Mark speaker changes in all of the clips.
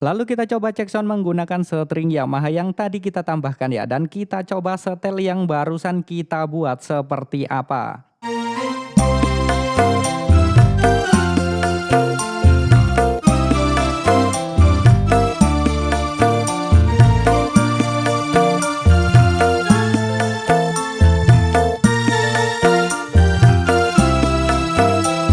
Speaker 1: Lalu kita coba cek sound menggunakan string Yamaha yang tadi kita tambahkan ya. Dan kita coba setel yang barusan kita buat seperti apa.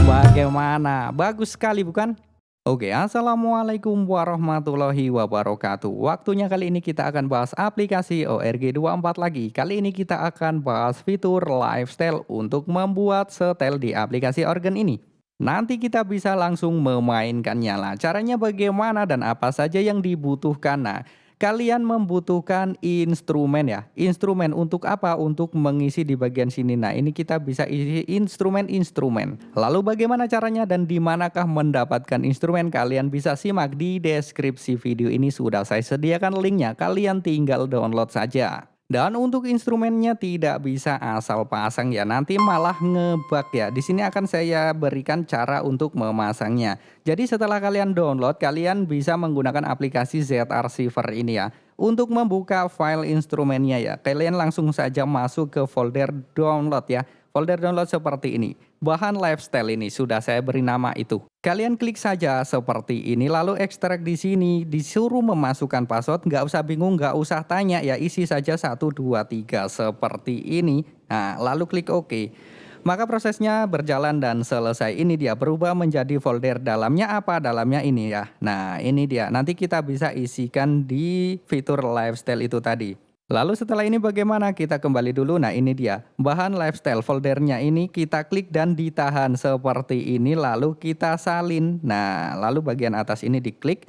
Speaker 1: Bagaimana? Bagus sekali bukan? Oke, assalamualaikum warahmatullahi wabarakatuh. Waktunya kali ini kita akan bahas aplikasi ORG24 lagi. Kali ini kita akan bahas fitur lifestyle untuk membuat setel di aplikasi organ ini. Nanti kita bisa langsung memainkannya lah. Caranya bagaimana dan apa saja yang dibutuhkan. Nah, kalian membutuhkan instrumen ya. Instrumen untuk apa? Untuk mengisi di bagian sini. Nah, ini kita bisa isi instrumen-instrumen. Lalu bagaimana caranya dan di manakah mendapatkan instrumen? Kalian bisa simak di deskripsi video ini, sudah saya sediakan linknya. Kalian tinggal download saja. Dan untuk instrumennya tidak bisa asal pasang ya, nanti malah ngebug ya. Di sini akan saya berikan cara untuk memasangnya. Jadi setelah kalian download, kalian bisa menggunakan aplikasi ZR Receiver ini ya. Untuk membuka file instrumennya ya, kalian langsung saja masuk ke folder download ya. Folder download seperti ini. Bahan lifestyle ini sudah saya beri nama itu. Kalian klik saja seperti ini, lalu ekstrak di sini, disuruh memasukkan password, nggak usah bingung, nggak usah tanya ya, isi saja 123 seperti ini. Nah, lalu klik OK. Maka prosesnya berjalan dan selesai. Ini dia berubah menjadi folder, dalamnya apa? Dalamnya ini ya. Nah, ini dia. Nanti kita bisa isikan di fitur lifestyle itu tadi. Lalu setelah ini bagaimana? Kita kembali dulu. Nah, ini dia. Bahan lifestyle foldernya ini kita klik dan ditahan seperti ini, lalu kita salin. Nah, lalu bagian atas ini diklik.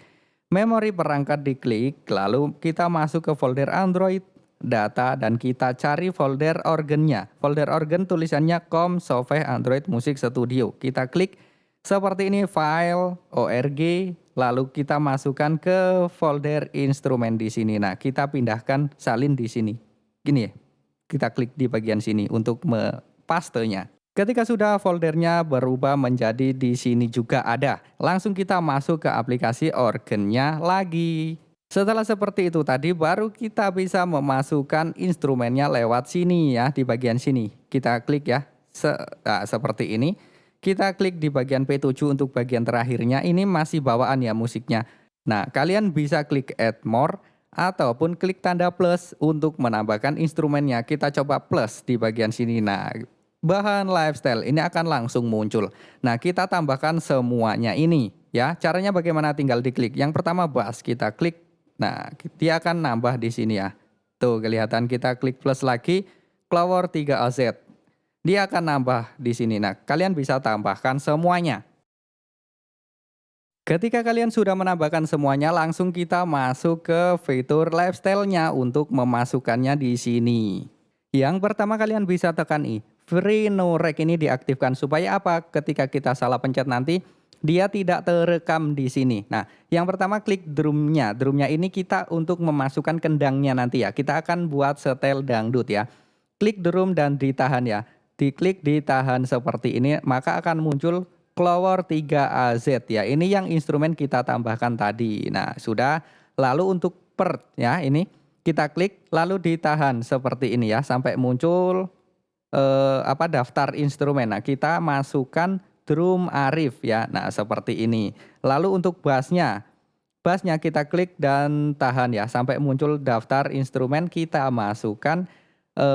Speaker 1: Memori perangkat diklik, lalu kita masuk ke folder Android data dan kita cari folder organnya. Folder organ tulisannya COM Software Android Music Studio. Kita klik seperti ini, file ORG, lalu kita masukkan ke folder instrumen di sini. Nah, kita pindahkan salin di sini. Gini ya. Kita klik di bagian sini untuk pastenya. Ketika sudah foldernya berubah menjadi di sini juga ada, langsung kita masuk ke aplikasi organnya lagi. Setelah seperti itu tadi, baru kita bisa memasukkan instrumennya lewat sini ya, di bagian sini. Kita klik ya, seperti ini. Kita klik di bagian P7 untuk bagian terakhirnya, ini masih bawaan ya musiknya. Nah, kalian bisa klik add more ataupun klik tanda plus untuk menambahkan instrumennya. Kita coba plus di bagian sini. Nah, bahan lifestyle ini akan langsung muncul. Nah, kita tambahkan semuanya ini ya. Caranya bagaimana? Tinggal diklik. Yang pertama bass, kita klik. Nah, dia akan nambah di sini ya. Tuh, kelihatan, kita klik plus lagi, Clover 3AZ. Dia akan nambah di sini. Nah, kalian bisa tambahkan semuanya. Ketika kalian sudah menambahkan semuanya, langsung kita masuk ke fitur lifestyle-nya untuk memasukkannya di sini. Yang pertama kalian bisa tekan free no rec ini diaktifkan supaya apa? Ketika kita salah pencet nanti dia tidak terekam di sini. Nah, yang pertama klik drumnya. Drumnya ini kita untuk memasukkan kendangnya nanti ya. Kita akan buat setel dangdut ya. Klik drum dan ditahan ya. Diklik ditahan seperti ini, maka akan muncul Clover 3AZ ya. Ini yang instrumen kita tambahkan tadi. Nah, sudah. Lalu untuk part ya, ini kita klik lalu ditahan seperti ini ya sampai muncul daftar instrumen. Nah, kita masukkan drum Arif ya. Nah, seperti ini. Lalu untuk bassnya kita klik dan tahan ya sampai muncul daftar instrumen, kita masukkan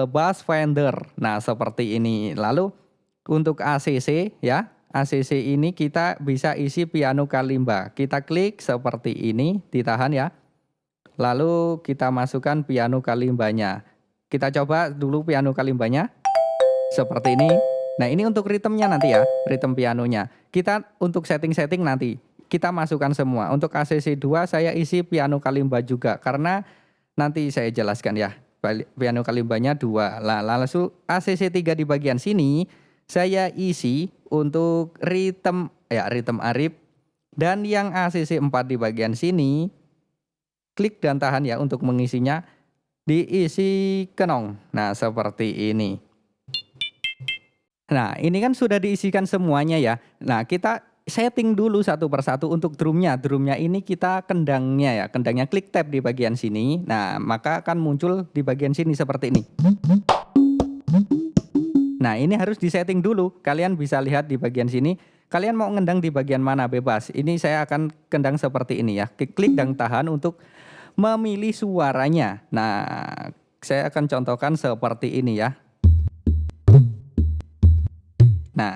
Speaker 1: bass Fender. Nah, seperti ini. Lalu untuk ACC ya, ACC ini kita bisa isi piano kalimba. Kita klik seperti ini, ditahan ya. Lalu kita masukkan piano kalimbanya. Kita coba dulu piano kalimbanya. Seperti ini. Nah, ini untuk ritmenya nanti ya, ritme pianonya. Kita untuk setting-setting nanti kita masukkan semua. Untuk ACC 2 saya isi piano kalimba juga karena nanti saya jelaskan ya. Piano kalimbanya 2. Lalu ACC 3 di bagian sini saya isi untuk ritme Arif, dan yang ACC 4 di bagian sini klik dan tahan ya untuk mengisinya, diisi kenong. Nah, seperti ini. Nah, ini kan sudah diisikan semuanya ya. Nah, kita setting dulu satu persatu untuk drumnya. Drumnya ini kita kendangnya ya, kendangnya klik tab di bagian sini. Nah, maka akan muncul di bagian sini seperti ini. Nah, ini harus disetting dulu. Kalian bisa lihat di bagian sini. Kalian mau ngendang di bagian mana bebas. Ini saya akan kendang seperti ini ya. Klik dan tahan untuk memilih suaranya. Nah, saya akan contohkan seperti ini ya. Nah,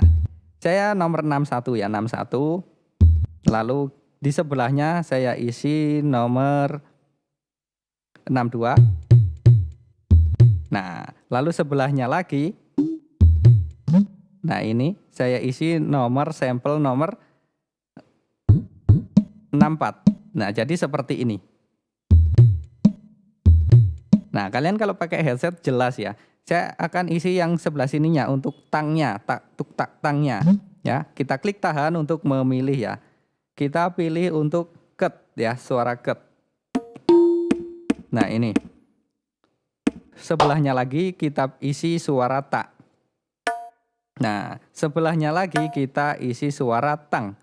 Speaker 1: saya nomor 61 ya, 61. Lalu di sebelahnya saya isi nomor 62. Nah, lalu sebelahnya lagi. Nah, ini saya isi nomor sampel nomor 64. Nah, jadi seperti ini. Nah, kalian kalau pakai headset jelas ya. Saya akan isi yang sebelah sininya untuk tangnya, tangnya ya. Kita klik tahan untuk memilih ya. Kita pilih untuk cut ya, suara cut. Nah, ini. Sebelahnya lagi kita isi suara tak. Nah, sebelahnya lagi kita isi suara tang.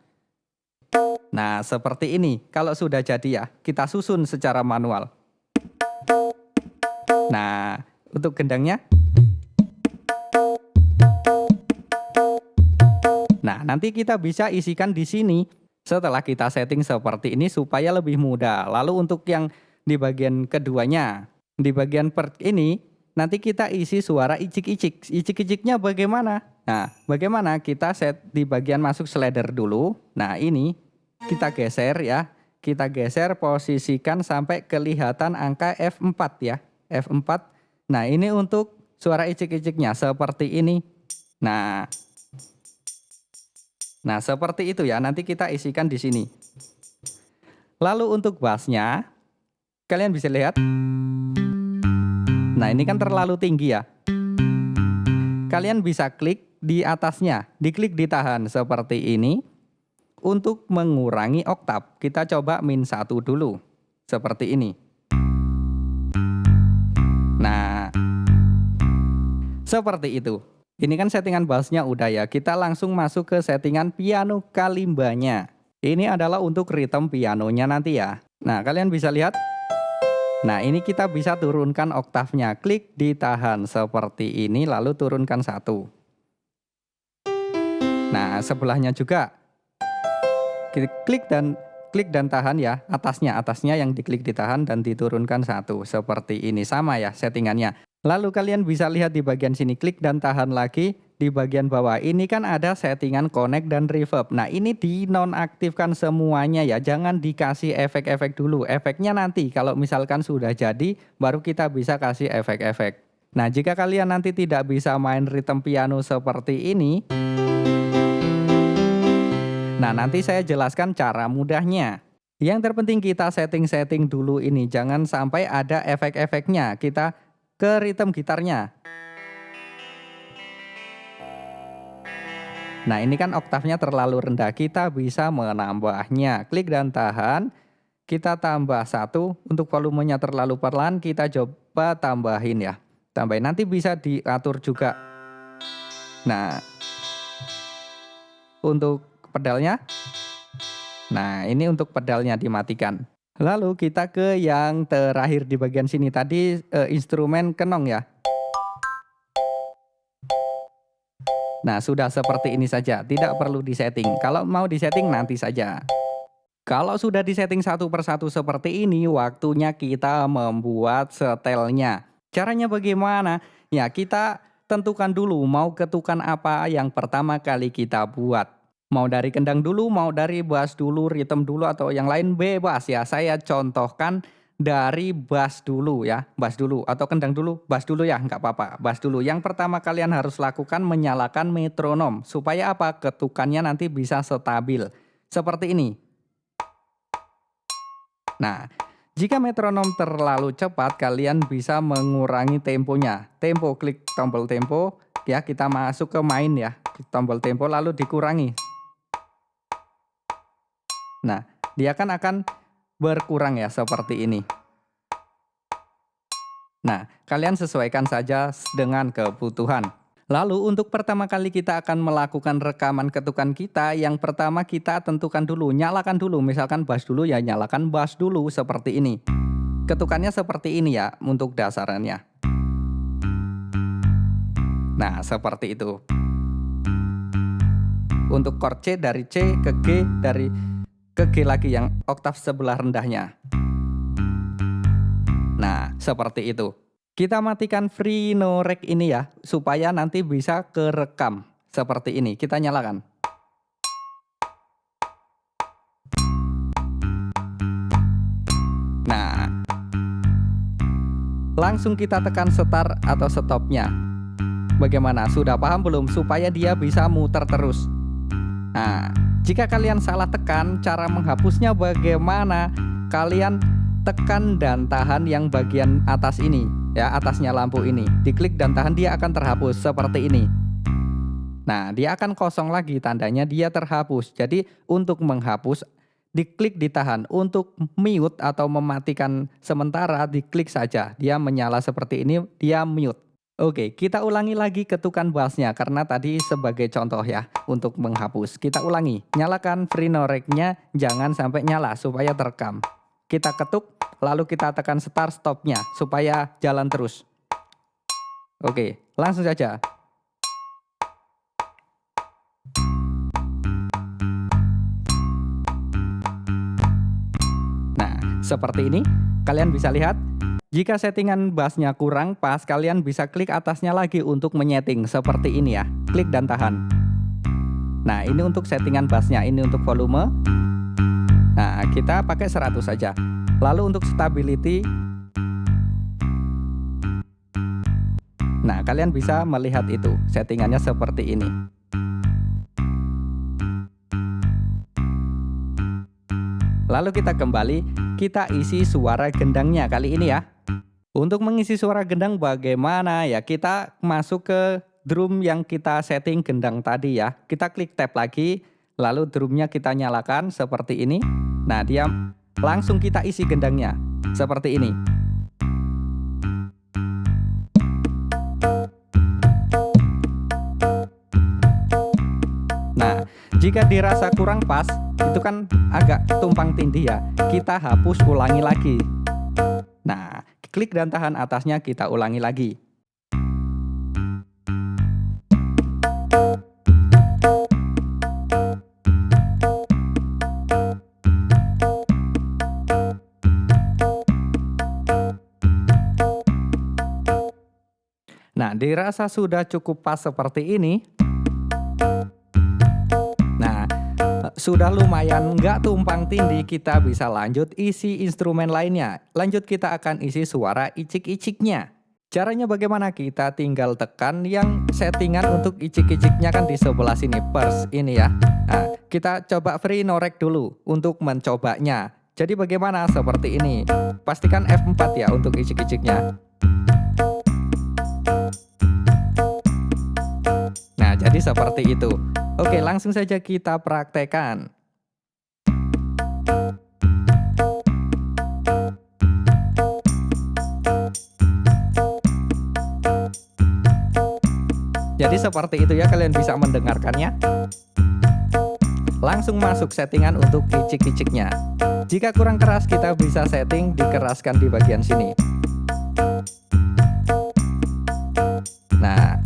Speaker 1: Nah, seperti ini. Kalau sudah jadi ya, kita susun secara manual. Nah, untuk gendangnya. Nah, nanti kita bisa isikan di sini setelah kita setting seperti ini supaya lebih mudah. Lalu untuk yang di bagian keduanya, di bagian ini nanti kita isi suara icik-icik. Icik-iciknya bagaimana? Nah, bagaimana kita set di bagian masuk slider dulu. Nah, ini kita geser ya. Kita geser posisikan sampai kelihatan angka F4 ya. F4. Nah, ini untuk suara icik-iciknya seperti ini. Nah, seperti itu ya. Nanti kita isikan di sini. Lalu untuk bassnya, kalian bisa lihat. Nah, ini kan terlalu tinggi ya. Kalian bisa klik di atasnya, diklik ditahan seperti ini. Untuk mengurangi oktav, kita coba -1 dulu. Seperti ini. Nah, seperti itu. Ini kan settingan bassnya udah ya. Kita langsung masuk ke settingan piano kalimbanya. Ini adalah untuk ritme pianonya nanti ya. Nah, kalian bisa lihat. Nah, ini kita bisa turunkan oktavnya. Klik ditahan seperti ini, lalu turunkan 1. Nah, sebelahnya juga. Klik dan tahan ya. Atasnya yang diklik ditahan dan diturunkan 1. Seperti ini, sama ya settingannya. Lalu kalian bisa lihat di bagian sini, klik dan tahan lagi. Di bagian bawah ini kan ada settingan connect dan reverb. Nah, ini dinonaktifkan semuanya ya. Jangan dikasih efek-efek dulu. Efeknya nanti kalau misalkan sudah jadi baru kita bisa kasih efek-efek. Nah, jika kalian nanti tidak bisa main ritme piano seperti ini, nah nanti saya jelaskan cara mudahnya. Yang terpenting kita setting-setting dulu ini. Jangan sampai ada efek-efeknya. Kita ke ritme gitarnya. Nah, ini kan oktavnya terlalu rendah, kita bisa menambahnya. Klik dan tahan, kita tambah 1. Untuk volumenya terlalu pelan, kita coba tambahin ya. Tambahin, nanti bisa diatur juga. Nah, untuk pedalnya. Nah, ini untuk pedalnya dimatikan. Lalu kita ke yang terakhir di bagian sini tadi, instrumen kenong ya. Nah, sudah seperti ini saja, tidak perlu disetting. Kalau mau disetting nanti saja. Kalau sudah disetting satu persatu seperti ini, waktunya kita membuat setelnya. Caranya bagaimana? Ya, kita tentukan dulu mau ketukan apa yang pertama kali kita buat. Mau dari kendang dulu, mau dari bass dulu, ritme dulu, atau yang lain bebas ya. Saya contohkan dari bass dulu ya, bass dulu atau kendang dulu, bass dulu ya, nggak apa-apa, bass dulu. Yang pertama kalian harus lakukan menyalakan metronom supaya apa? Ketukannya nanti bisa stabil seperti ini. Nah, jika metronom terlalu cepat, kalian bisa mengurangi temponya. Tempo, klik tombol tempo ya, kita masuk ke main ya, klik tombol tempo lalu dikurangi. Nah, dia kan akan berkurang ya seperti ini. Nah, kalian sesuaikan saja dengan kebutuhan. Lalu untuk pertama kali kita akan melakukan rekaman ketukan kita, yang pertama kita tentukan dulu, nyalakan dulu, misalkan bass dulu ya nyalakan bass dulu seperti ini. Ketukannya seperti ini ya untuk dasarannya. Nah, seperti itu. Untuk chord C dari C ke G, dari ke G lagi yang oktav sebelah rendahnya. Nah, seperti itu. Kita matikan free no rec ini ya, supaya nanti bisa kerekam. Seperti ini, kita nyalakan. Nah, langsung kita tekan start atau stopnya. Bagaimana? Sudah paham belum? Supaya dia bisa muter terus. Nah, jika kalian salah tekan, cara menghapusnya bagaimana? Kalian tekan dan tahan yang bagian atas ini. Ya, atasnya lampu ini, diklik dan tahan, dia akan terhapus seperti ini. Nah, dia akan kosong lagi, tandanya dia terhapus. Jadi untuk menghapus, diklik ditahan. Untuk mute atau mematikan sementara, diklik saja. Dia menyala seperti ini, dia mute. Oke, kita ulangi lagi ketukan bassnya karena tadi sebagai contoh ya untuk menghapus. Kita ulangi, nyalakan free no rec-nya, jangan sampai nyala supaya terekam. Kita ketuk, lalu kita tekan start stopnya supaya jalan terus. Oke, langsung saja. Nah, seperti ini. Kalian bisa lihat, jika settingan bassnya kurang pas, kalian bisa klik atasnya lagi untuk menyeting seperti ini ya. Klik dan tahan. Nah, ini untuk settingan bassnya, ini untuk volume. Nah, kita pakai 100 saja. Lalu untuk stability. Nah, kalian bisa melihat itu, settingannya seperti ini. Lalu kita kembali, kita isi suara gendangnya kali ini ya. Untuk mengisi suara gendang bagaimana ya? Kita masuk ke drum yang kita setting gendang tadi ya. Kita klik tab lagi, lalu drumnya kita nyalakan seperti ini. Nah, dia langsung kita isi gendangnya seperti ini. Nah, jika dirasa kurang pas, itu kan agak tumpang tindih ya, kita hapus ulangi lagi. Nah, klik dan tahan atasnya, kita ulangi lagi. Nah, dirasa sudah cukup pas seperti ini. Nah, sudah lumayan nggak tumpang tindih, kita bisa lanjut isi instrumen lainnya. Lanjut kita akan isi suara icik-iciknya. Caranya bagaimana? Kita tinggal tekan yang settingan untuk icik-iciknya kan di sebelah sini, pers ini ya. Nah, kita coba free no rec dulu untuk mencobanya. Jadi bagaimana? Seperti ini. Pastikan F4 ya untuk icik-iciknya. Nah, jadi seperti itu. Oke, langsung saja kita praktekkan. Jadi seperti itu ya, kalian bisa mendengarkannya. Langsung masuk settingan untuk icik-iciknya. Jika kurang keras, kita bisa setting dikeraskan di bagian sini. Nah,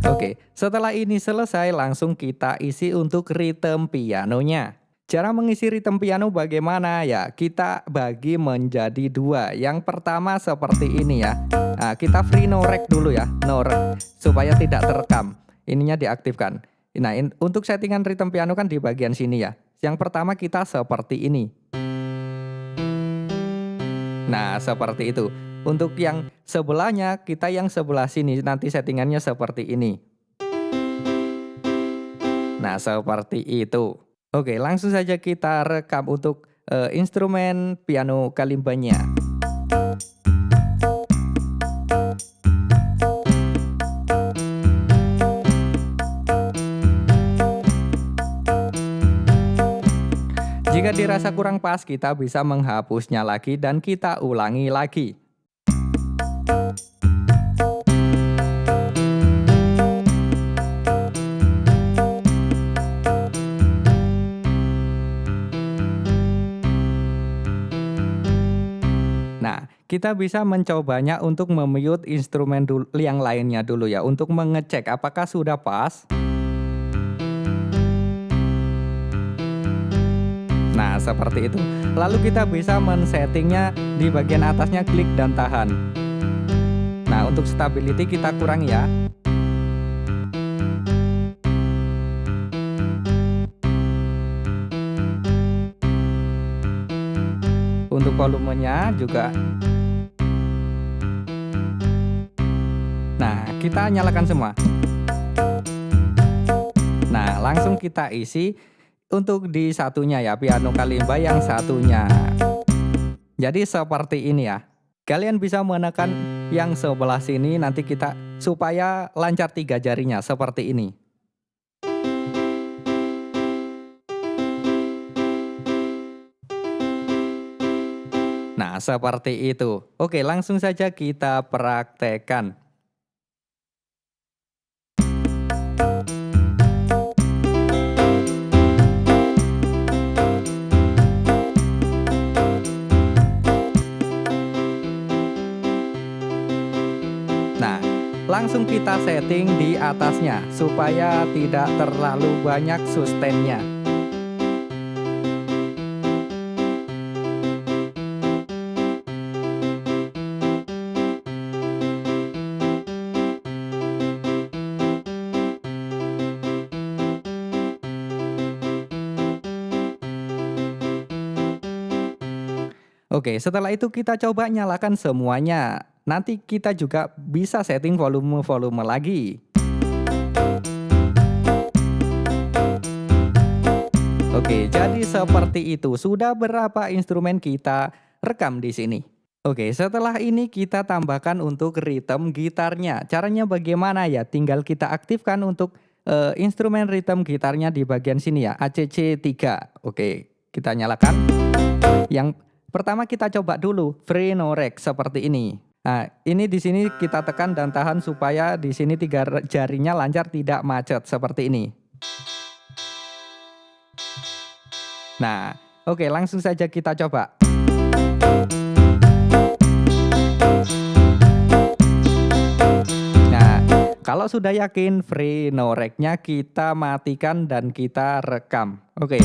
Speaker 1: oke, setelah ini selesai, langsung kita isi untuk rhythm pianonya. Cara mengisi rhythm piano bagaimana ya? Kita bagi menjadi dua. Yang pertama seperti ini ya. Nah, kita free no rec dulu ya, no rec, supaya tidak terekam. Ininya diaktifkan. Nah, untuk settingan rhythm piano kan di bagian sini ya. Yang pertama kita seperti ini. Nah, seperti itu. Untuk yang sebelahnya, kita yang sebelah sini nanti settingannya seperti ini. Nah, seperti itu. Oke, langsung saja kita rekam untuk instrumen piano kalimbanya. Jika dirasa kurang pas, kita bisa menghapusnya lagi dan kita ulangi lagi. Nah, kita bisa mencobanya untuk memute instrumen yang lainnya dulu ya, untuk mengecek apakah sudah pas. Nah, seperti itu. Lalu kita bisa men-settingnya di bagian atasnya, klik dan tahan. Nah, untuk stability kita kurangi ya. Untuk volumenya juga. Nah, kita nyalakan semua. Nah, langsung kita isi untuk di satunya ya, piano kalimba yang satunya. Jadi seperti ini ya. Kalian bisa menekan yang sebelah sini, nanti kita supaya lancar 3 jarinya seperti ini. Nah, seperti itu. Oke, langsung saja kita praktekkan. Nah, langsung kita setting di atasnya supaya tidak terlalu banyak sustainnya. Oke, setelah itu kita coba nyalakan semuanya. Nanti kita juga bisa setting volume-volume lagi. Oke, jadi seperti itu. Sudah berapa instrumen kita rekam di sini? Oke, setelah ini kita tambahkan untuk rhythm gitarnya. Caranya bagaimana ya? Tinggal kita aktifkan untuk instrumen rhythm gitarnya di bagian sini ya, ACC 3. Oke, kita nyalakan. Yang pertama kita coba dulu free no rec seperti ini. Nah, ini di sini kita tekan dan tahan supaya di sini 3 jarinya lancar, tidak macet seperti ini. Nah, oke, langsung saja kita coba. Nah, kalau sudah yakin free no rec-nya kita matikan dan kita rekam. Oke.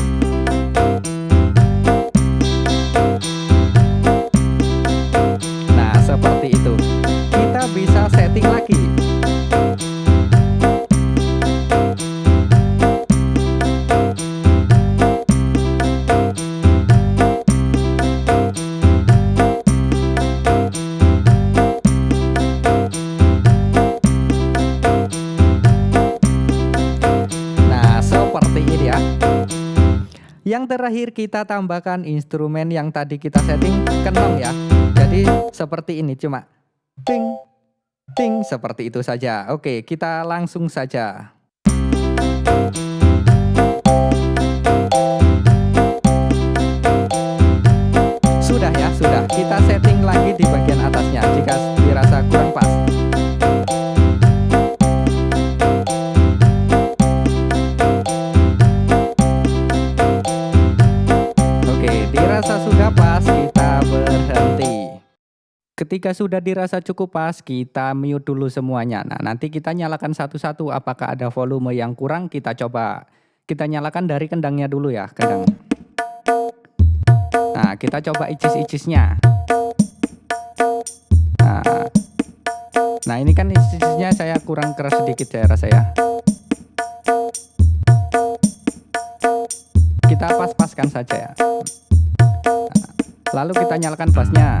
Speaker 1: Nah, seperti itu. Kita bisa setting lagi. Yang terakhir kita tambahkan instrumen yang tadi kita setting kenong ya. Jadi seperti ini, cuma ting ting seperti itu saja. Oke, kita langsung saja. Sudah ya, sudah. Kita setting lagi di bagian atasnya jika dirasa kurang pas. Ketika sudah dirasa cukup pas, kita mute dulu semuanya. Nah, nanti kita nyalakan satu-satu. Apakah ada volume yang kurang, kita coba. Kita nyalakan dari kendangnya dulu ya, kendang. Nah, kita coba icis-icisnya. Nah, ini kan icis-icisnya saya kurang keras sedikit saya rasa ya. Kita pas-paskan saja ya. Lalu kita nyalakan bassnya.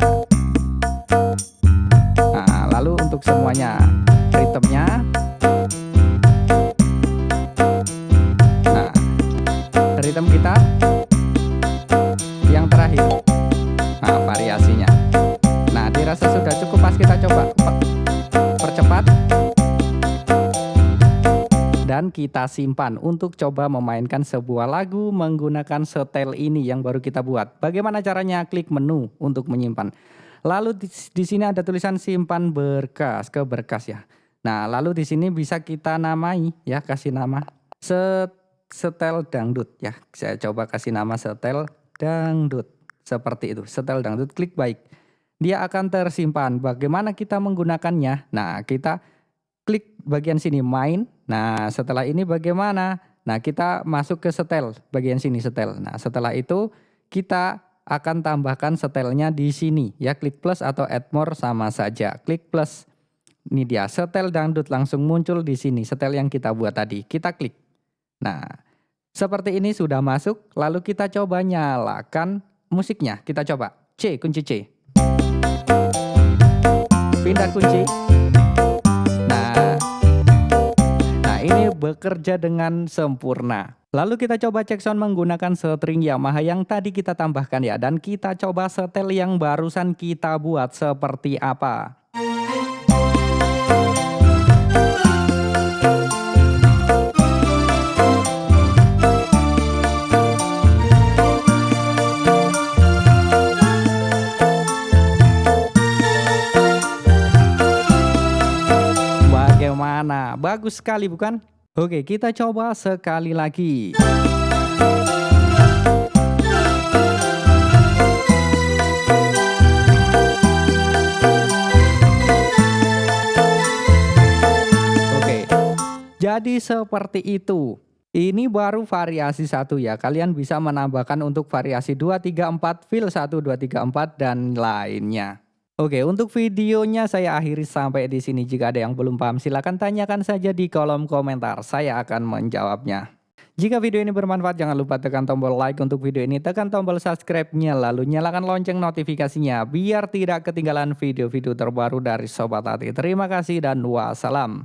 Speaker 1: Nah, lalu untuk semuanya ritmenya. Nah, ritme kita yang terakhir. Nah, variasinya. Nah, dirasa sudah cukup pas, kita coba percepat dan kita simpan untuk coba memainkan sebuah lagu menggunakan setel ini yang baru kita buat. Bagaimana caranya? Klik menu untuk menyimpan. Lalu di sini ada tulisan simpan berkas, ke berkas ya. Nah, lalu di sini bisa kita namai ya, kasih nama setel dangdut ya. Saya coba kasih nama setel dangdut. Seperti itu, setel dangdut, klik baik. dia akan tersimpan. Bagaimana kita menggunakannya? Nah, kita klik bagian sini main. Nah, setelah ini bagaimana? Nah, kita masuk ke setel, bagian sini setel. Nah, setelah itu kita akan tambahkan setelnya di sini ya, klik plus atau add more sama saja. Klik plus. Ini dia setel dangdut langsung muncul di sini, setel yang kita buat tadi. Kita klik. Nah, seperti ini sudah masuk, lalu kita coba nyalakan musiknya. Kita coba C, kunci C. Pindah kunci. Nah, ini bekerja dengan sempurna. Lalu kita coba cek sound menggunakan string Yamaha yang tadi kita tambahkan ya. Dan kita coba setel yang barusan kita buat seperti apa. Bagaimana? Bagus sekali bukan? Oke, kita coba sekali lagi. Oke, jadi seperti itu. Ini baru variasi 1 ya. Kalian bisa menambahkan untuk variasi 2, 3, 4, feel 1, 2, 3, 4 dan lainnya. Oke, untuk videonya saya akhiri sampai di sini. Jika ada yang belum paham, silakan tanyakan saja di kolom komentar. Saya akan menjawabnya. Jika video ini bermanfaat, jangan lupa tekan tombol like untuk video ini, tekan tombol subscribe-nya, lalu nyalakan lonceng notifikasinya, biar tidak ketinggalan video-video terbaru dari Sobat Hati. Terima kasih dan wassalam.